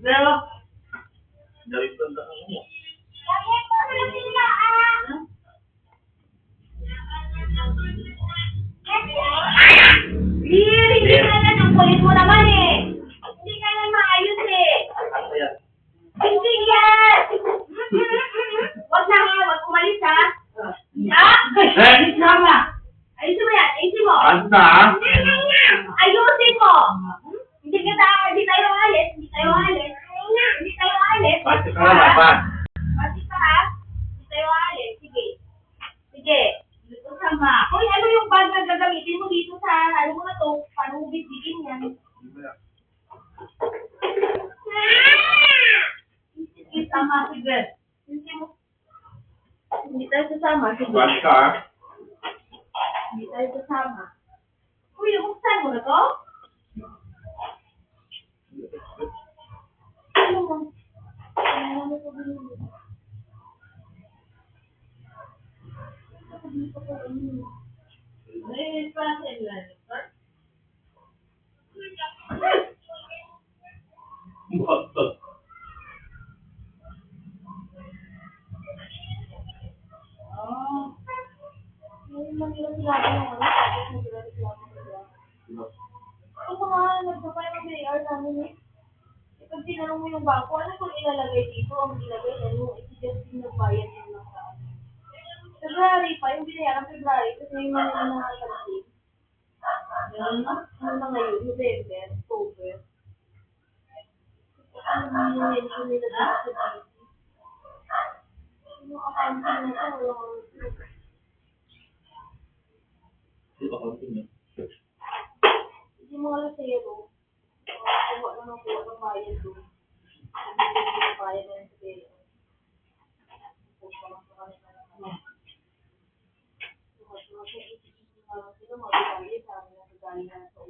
Pero, dari tanda mo. Hindi ka na ng kulit mo naman eh. Hindi ka na maayos eh. Hindi yan. Wag na nga, wag umalis ha. Alis na nga. Ayusin mo yan, ayusin mo. Anta? Ayusin mo. Hindi tayo alis, hindi tayo alis. Hindi tayo alis. Pati ka na dapat. Pati ka ha. Hindi tayo alis. Sige. Sige. Dito sama. Hoy, ano yung bag na gagamitin mo dito sa, ano mo na to, paano mo bibigin yan? Sige, sama. Sige. Hindi tayo sasama. Sige. Balik ka ha. Hindi tayo sasama. Uy, buksan mo na to? Ano mo? Ano mo ko binili? May pa sa ilan, sir? Bakit? Oh. May mga sinabi ng ano, tapos nagreklamo sila. Ako nga, nagpapay ng mayor namin eh. Pag tinanong mo yung bangko, ano kung ilalagay dito? Ang ilagay, ano, i-suggest yung nagbayad yung nakaraan. February pa, yung binayaran February, kasi may mga nakakalit. Yan, ano na ngayon, November, October. Ano yung mention nila dito sa dito? Yung accounting na ito, walang Sino accounting niya? hindi mo alam zero. Kuha lang ng kuha ng bayad doon. Hindi mo bayad na yung zero. Kuha lang sa kanila ng ano. Kuha lang sa isip ng sila, magagalit sa amin na galing na ito.